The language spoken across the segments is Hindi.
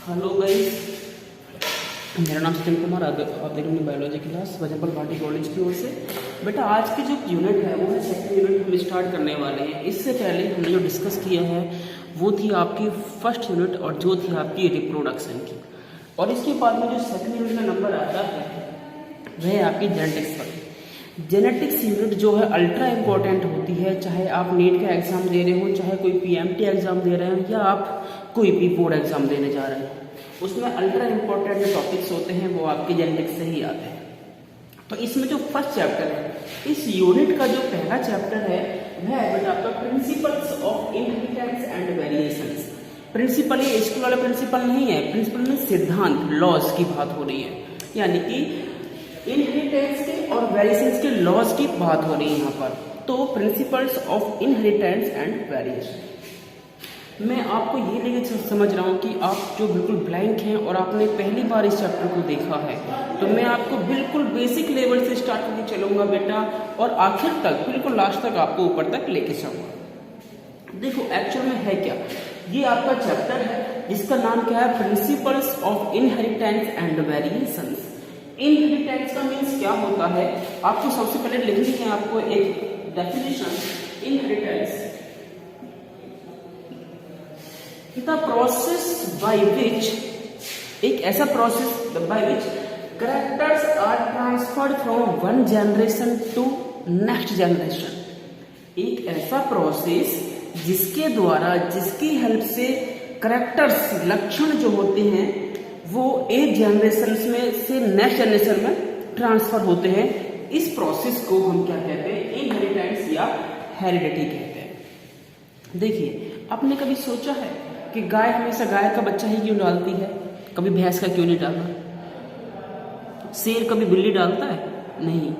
हेलो गाइस, मेरा नाम सचिन कुमार। आप देख रहे हैं बायोलॉजी क्लास वजहपुर भाटी कॉलेज की ओर से। बेटा आज की जो यूनिट है वो है सेकंड यूनिट हम स्टार्ट करने वाले हैं। इससे पहले हमने जो डिस्कस किया है वो थी आपकी फर्स्ट यूनिट और जो थी आपकी रिप्रोडक्शन की। और इसके बाद में जो सेकंड यूनिट का नंबर आता है वह है आपकी जेनेटिक्स पर। जेनेटिक्स यूनिट जो है अल्ट्रा इम्पोर्टेंट होती है, चाहे आप नीट का एग्ज़ाम दे रहे हो, चाहे कोई पीएमटी एग्ज़ाम दे रहे हो या आप कोई भी बोर्ड एग्ज़ाम देने जा रहे हो। उसमें अल्ट्रा इम्पोर्टेंट जो टॉपिक्स होते हैं वो आपके जेनेटिक्स से ही आते हैं। तो इसमें जो फर्स्ट चैप्टर है, इस यूनिट का जो पहला चैप्टर है वह है बेटा आपका principles of inheritance and variations. Principle ये स्कूल वाला प्रिंसिपल नहीं है, प्रिंसिपल में सिद्धांत लॉज की बात हो रही है, यानी कि इनहेरिटेंस के और वेरिएशंस के लॉज की बात हो रही है यहाँ पर। तो principles of inheritance and variation मैं आपको ये लेके समझ रहा हूँ कि आप जो बिल्कुल ब्लैंक हैं और आपने पहली बार इस चैप्टर को देखा है, तो मैं आपको बिल्कुल बेसिक लेवल से स्टार्ट करके चलूँगा बेटा, और आखिर तक बिल्कुल लास्ट तक आपको ऊपर तक लेके चलूँगा। देखो एक्चुअल में है क्या, ये आपका चैप्टर है जिसका नाम क्या है, principles of inheritance and variations. Inheritance का मीन्स क्या होता है, आपको सबसे पहले लिखनी है आपको एक definition. Inheritance the process by which, एक ऐसा process by which characters are transferred from one generation to next generation. एक ऐसा प्रोसेस जिसके द्वारा, जिसकी हेल्प से कैरेक्टर्स, लक्षण जो होते हैं वो एक जनरेशन में से नेक्स्ट जनरेशन में ट्रांसफर होते हैं। इस प्रोसेस को हम क्या कहते हैं, इनहेरिटेंस या हेरिडिटी कहते हैं। देखिए आपने कभी सोचा है कि गाय हमेशा गाय का बच्चा ही क्यों डालती है, कभी भैंस का क्यों नहीं डालता? शेर कभी बिल्ली डालता है? नहीं।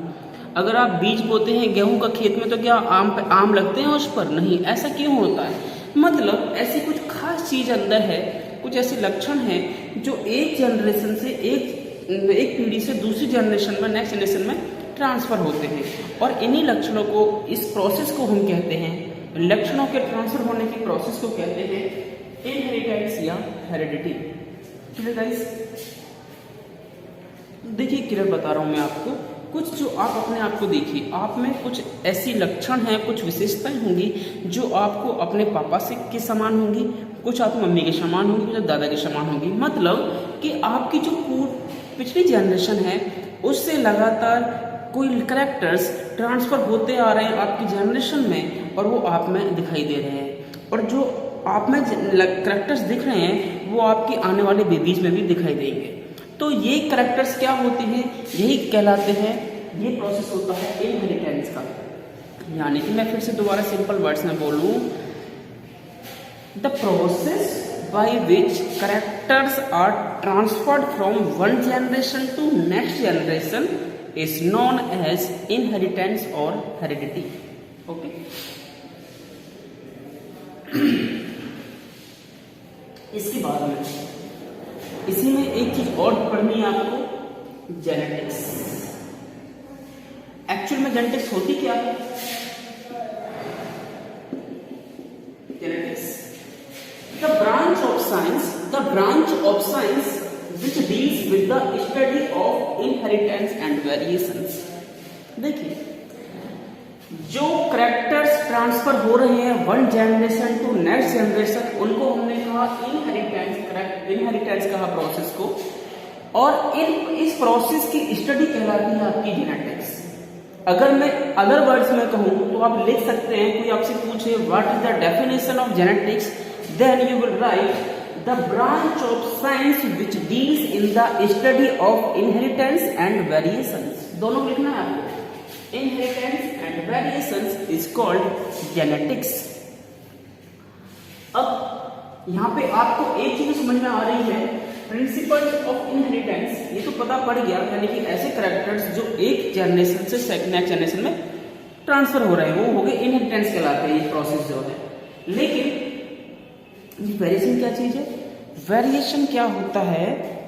अगर आप बीज बोते हैं गेहूं का खेत में तो क्या आम लगते हैं उस पर? नहीं। ऐसा क्यों होता है? मतलब ऐसी कुछ खास चीज अंदर है, कुछ ऐसे लक्षण हैं जो एक जनरेशन से एक पीढ़ी से दूसरी जनरेशन में, नेक्स्ट जनरेशन में ट्रांसफर होते हैं। और इन्हीं लक्षणों को, इस प्रोसेस को हम कहते हैं, लक्षणों के ट्रांसफर होने की प्रोसेस को कहते हैं इनहेरिटेंस या हेरिडिटी। Clear guys? देखिए क्लियर बता रहा हूं मैं आपको, कुछ जो आप अपने आप को देखिए, आप में कुछ ऐसी लक्षण हैं, कुछ विशेषताएं होंगी जो आपको अपने पापा से के समान होंगी, कुछ आप मम्मी के समान होंगी, कुछ दादा के समान होंगी। मतलब कि आपकी जो पिछली जनरेशन है उससे लगातार कोई कैरेक्टर्स ट्रांसफर होते आ रहे हैं आपकी जनरेशन में और वो आप में दिखाई दे रहे हैं। और जो आप में कैरेक्टर्स दिख रहे हैं वो आपके आने वाले बेबीज में भी दिखाई देंगे। तो ये कैरेक्टर्स क्या होते हैं, यही कहलाते हैं, ये प्रोसेस होता है इनहेरिटेंस का। यानी कि मैं फिर से दोबारा सिंपल वर्ड्स में बोलूं, the process by which characters are transferred from one generation to next generation is known as inheritance और हेरिडिटी। ओके, इसके बाद में इसी में एक चीज और पढ़नी है आपको, जेनेटिक्स। एक्चुअल में जेनेटिक्स होती क्या है? Genetics the branch of science which deals with the study of inheritance and variations। देखिए जो कैरेक्टर्स ट्रांसफर हो रहे हैं one generation to next generation, उनको हमने कहा इनहेरिटेंस कहा प्रोसेस को। और इस प्रोसेस की स्टडी कहलाती है आपकी जेनेटिक्स। अगर मैं अदर वर्ड्स में कहूं तो आप लिख सकते हैं, कोई आपसे पूछे what is the definition of genetics, then you will write the branch of science which deals in the study of inheritance and variations. दोनों लिखना है आपको, inheritance and variations is called genetics. अब यहाँ पे आपको एक चीज समझ में आ रही है, प्रिंसिपल्स ऑफ इनहेरिटेंस, ये तो पता पड़ गया, यानी कि ऐसे कैरेक्टर्स जो एक जनरेशन से नेक्स्ट जनरेशन में ट्रांसफर हो रहे हैं वो हो गए इनहेरिटेंस कहलाते हैं, ये प्रोसेस जो है। लेकिन वेरिएशन क्या चीज है? वेरिएशन क्या होता है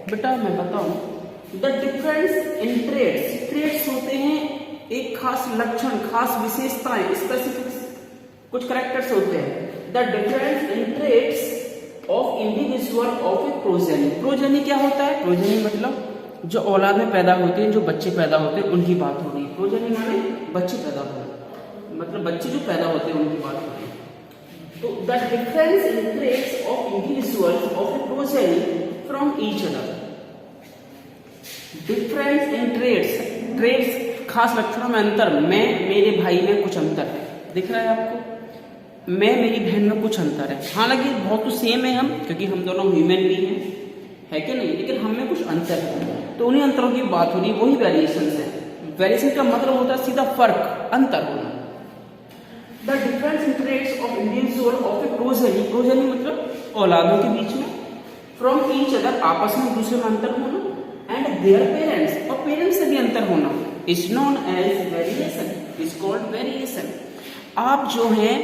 बेटा मैं बताऊं, द डिफरेंस इन ट्रेड्स होते हैं, एक खास लक्षण, खास विशेषताएं, स्पेसिफिक कुछ कैरेक्टर्स होते हैं। The difference in traits of individual of a progeny. Progeny क्या होता है? प्रोजेनी मतलब जो औलाद में पैदा होते हैं, जो बच्चे पैदा होते हैं, उनकी बात हो रही है। प्रोजेनी माने बच्चे पैदा होते, मतलब बच्चे जो पैदा होते हैं उनकी बात हो रही है। तो the difference in traits of individuals of a progeny from each other. Difference in traits, traits खास लक्षणों में अंतर। मैं मेरे भाई में कुछ अंतर है, दिख रहा है आपको? मैं मेरी बहन में कुछ अंतर है। हालांकि बहुत तो सेम है हम, क्योंकि हम दोनों ह्यूमन भी हैं, है कि नहीं, लेकिन हम में कुछ अंतर है। तो उन्हीं अंतरों की बात हो रही है, वही वेरिएशन है। वेरिएशन का मतलब होता है सीधा फर्क, अंतर होना। The difference in traits of individual of a progeny, progeny मतलब औलादों के बीच में, फ्रॉम ईच अदर आपस में दूसरे में अंतर होना, एंड देयर पेरेंट्स और पेरेंट्स से भी अंतर होना, is known as variation, is called variation. आप जो हैं,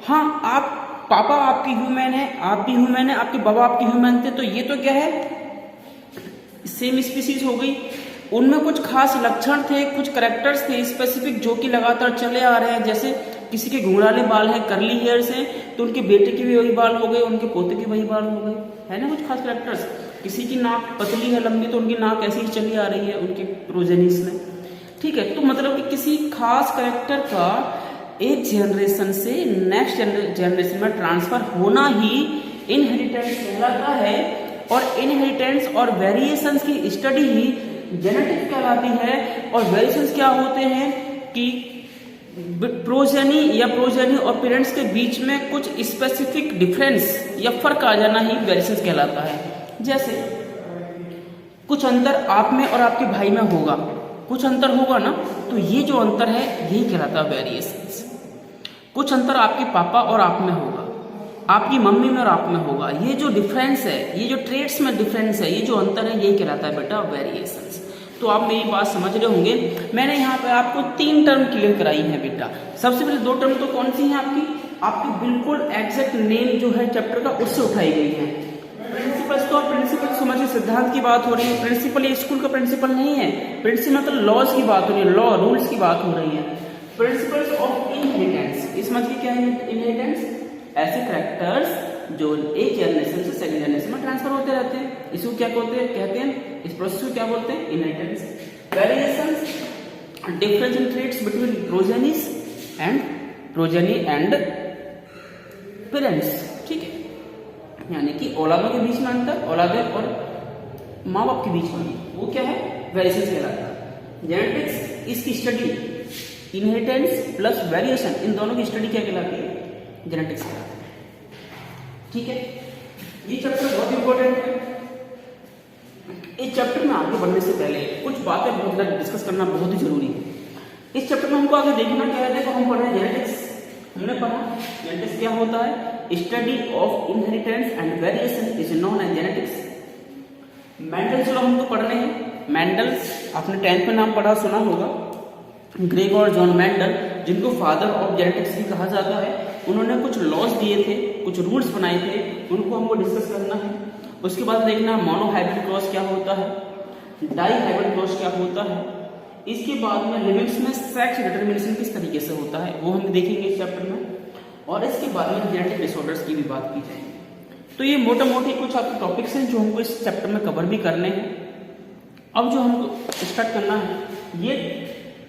हाँ, आप पापा आपके ह्यूमन है, आप भी ह्यूमन है, आपके बाबा आपके ह्यूमन थे, तो ये तो क्या है, सेम स्पीसीज हो गई। उनमें कुछ खास लक्षण थे, कुछ करेक्टर्स थे स्पेसिफिक, जो कि लगातार चले आ रहे हैं। जैसे किसी के घुंघराले बाल हैं, करली हेयर्स हैं, तो उनके बेटे के भी वही बाल हो गए, उनके पोते के वही बाल हो गए, है ना, कुछ खास करेक्टर्स। किसी की नाक पतली है, लंबी, तो उनकी नाक ऐसी ही चली आ रही है उनके प्रोजेनिस में, ठीक है। तो मतलब कि किसी खास करेक्टर का एक जनरेशन से नेक्स्ट जनरेशन में ट्रांसफर होना ही इनहेरिटेंस कहलाता है, और इनहेरिटेंस और वेरिएशंस की स्टडी ही जेनेटिक्स कहलाती है। और वेरिएशंस क्या होते हैं कि प्रोजेनी या प्रोजेनी और पेरेंट्स के बीच में कुछ स्पेसिफिक डिफरेंस या फर्क आ जाना ही वेरिएशंस कहलाता है। जैसे कुछ अंतर आप में और आपके भाई में होगा, कुछ अंतर होगा ना, तो ये जो अंतर है यही कहलाता है वेरिएशंस। कुछ अंतर आपके पापा और आप में होगा, आपकी मम्मी में और आप में होगा। ये जो डिफरेंस है, ये जो ट्रेट्स में डिफरेंस है, ये जो अंतर है, यही कहलाता है बेटा वेरिएशंस। तो आप मेरी बात समझ रहे होंगे। मैंने यहाँ पे आपको 3 टर्म क्लियर कराई है बेटा। सबसे पहले 2 टर्म तो कौन सी हैं आपकी बिल्कुल एग्जैक्ट नेम जो है चैप्टर का उससे उठाई गई है। प्रिंसिपल्स, तो प्रिंसिपल समझिए, सिद्धांत की बात हो रही है। प्रिंसिपल ये स्कूल का प्रिंसिपल नहीं है, प्रिंसिपल मतलब लॉज की बात हो रही है, लॉ रूल्स की बात हो रही है। प्रिंसिपल्स ऑफ इनहेरिटेंस, ये समझिए क्या है इनहेरिटेंस? ऐसे कैरेक्टर्स जो एक जनरेशन से सेकंड जनरेशन में ट्रांसफर होते रहते हैं, इसको क्या कहते हैं, इस प्रोसेस को क्या बोलते हैं? Inheritance. Variations, difference in traits between progenies and progeny and parents, ठीक है, यानी कि औलादों के बीच में अंतर, औलादे और माँ बाप के बीच में, वो क्या है? वेरिएशंस कहलाता है। जेनेटिक्स, इसकी स्टडी, इनहेरिटेंस प्लस वेरिएशन, इन दोनों की स्टडी क्या कहलाती है? जेनेटिक्स कहलाती है, ठीक है। ये चैप्टर बहुत इंपॉर्टेंट है। इस चैप्टर में आगे बढ़ने से पहले कुछ बातें बहुत ज्यादा डिस्कस करना बहुत ही जरूरी है। इस चैप्टर में हमको आगे देखना क्या है, देखो हम पढ़ रहे हैं जेनेटिक्स, हमने पढ़ा जेनेटिक्स क्या होता है, study of inheritance and variation is known as genetics. Mendel's जो हमको पढ़ने हैं, मेंडल्स आपने 10th में नाम पढ़ा सुना होगा, ग्रेगोर जॉन मेंडल, जिनको फादर ऑफ जेनेटिक्स भी कहा जाता है। उन्होंने कुछ लॉज दिए थे, कुछ रूल्स बनाए थे, उनको हमको डिस्कस करना है। उसके बाद देखना मोनोहाइब्रिड क्रॉस क्या होता है, डाई हाइब्रिड क्रॉस क्या होता है। इसके बाद में लिविंग्स में सेक्स डिटरमिनेशन किस तरीके से होता है, वो हम देखेंगे इस चैप्टर में। और इसके बाद में जेनेटिक डिसऑर्डर्स की भी बात की जाएगी। तो ये मोटा मोटी कुछ आपके टॉपिक्स हैं जो हमको इस चैप्टर में कवर भी करने हैं। अब जो हमको स्टार्ट करना है, ये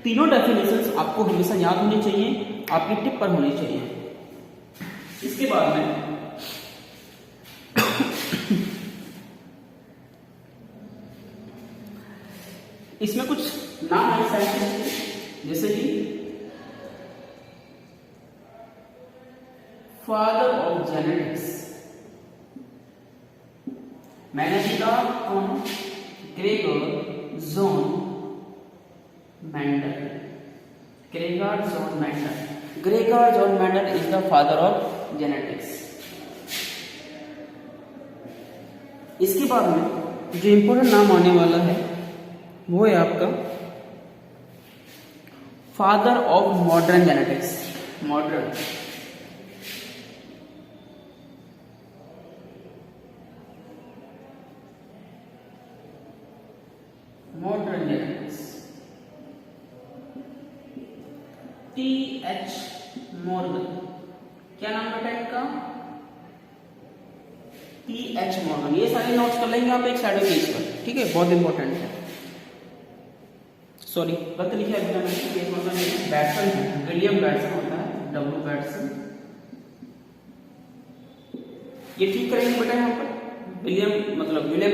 तीनों डेफिनेशंस आपको हमेशा याद होनी चाहिए, आपकी टिप पर होनी चाहिए। इसके बाद में इसमें कुछ नाम है साइंटिस्ट, जैसे कि फादर ऑफ जेनेटिक्स मैंने लिखा कौन? Gregor John Mendel. Gregor John Mendel, Gregor John Mendel is the father of genetics. इसके बाद में जो इंपॉर्टेंट नाम आने वाला है वो है आपका father of modern genetics. Modern genetics, T.H. Morgan. क्या नाम बेटा इनका? टीएच मॉर्गन, ये सारे नोट्स कर लेंगे आप एक साइड पेज पर, ठीक है, बहुत इंपॉर्टेंट है। सॉरी गलत लिखा है, बैटसन है, विलियम बैटसन होता है, डब्ल्यू बैटसन, ये ठीक करेंगे बेटा यहाँ पर, विलियम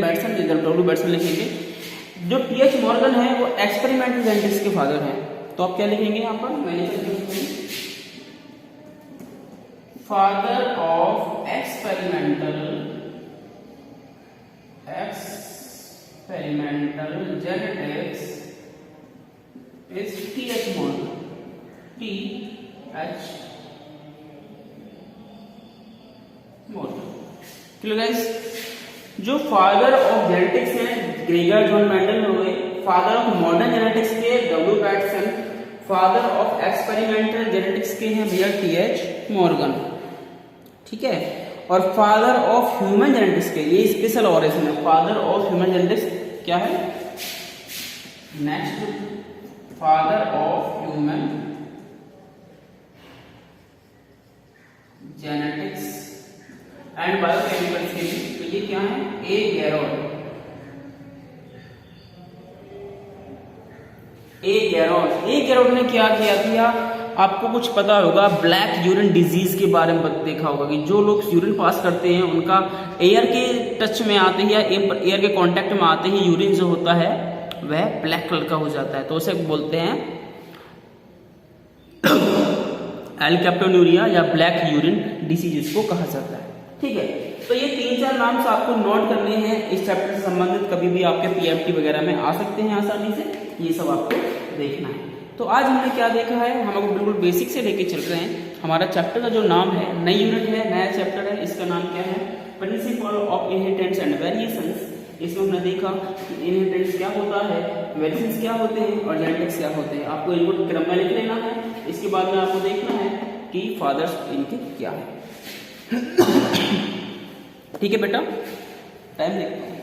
बैटसन, डब्ल्यू बैटसन लिखेंगे। जो टीएच मॉर्गन है वो एक्सपेरिमेंटल जेनेटिक्स के फादर हैं, तो आप क्या लिखेंगे यहाँ पर, मैंने father of experimental genetics is T H Morgan, T H Morgan. Clear guys, जो फादर ऑफ जेनेटिक्स हैं ग्रेगर जॉन मेंडल हो गए, फादर ऑफ मॉडर्न जेनेटिक्स के W Bateson, father of experimental genetics के हैं भैया टीएच मॉर्गन, ठीक है। और फादर ऑफ ह्यूमन जेनेटिक्स के, ये स्पेशल ऑर्गन है, फादर ऑफ ह्यूमन जेनेटिक्स क्या है, next father of human genetics and biochemicals के लिए, तो ये क्या है, ए गैरोड, ए गैरोड ने क्या किया था, आपको कुछ पता होगा, ब्लैक यूरिन डिजीज के बारे में देखा होगा कि जो लोग यूरिन पास करते हैं उनका एयर के टच में आते ही या एयर के कांटेक्ट में आते ही यूरिन जो होता है वह ब्लैक कलर का हो जाता है, तो उसे बोलते हैं एल्केप्टोन्यूरिया या ब्लैक यूरिन डिसीज इसको कहा जाता है, ठीक है। तो ये 3-4 नाम से आपको नोट करने हैं, इस चैप्टर से संबंधित कभी भी आपके पीएमटी वगैरह में आ सकते हैं आसानी से, ये सब आपको देखना है। तो आज हमने क्या देखा है, हम आपको बिल्कुल बेसिक से लेके चल रहे हैं। हमारा चैप्टर का जो नाम है, नई यूनिट है, नया चैप्टर है, इसका नाम क्या है, principle of inheritance and variations. इसमें हमने देखा कि इनहेरिटेंस क्या होता है, वेरिएशंस क्या होते हैं और जेनेटिक्स क्या होते हैं। आपको इनको क्रम में लिख लेना है, इसके बाद में आपको देखना है कि फादर्स इनके क्या है। ठीक है बेटा, टाइम देखते हैं।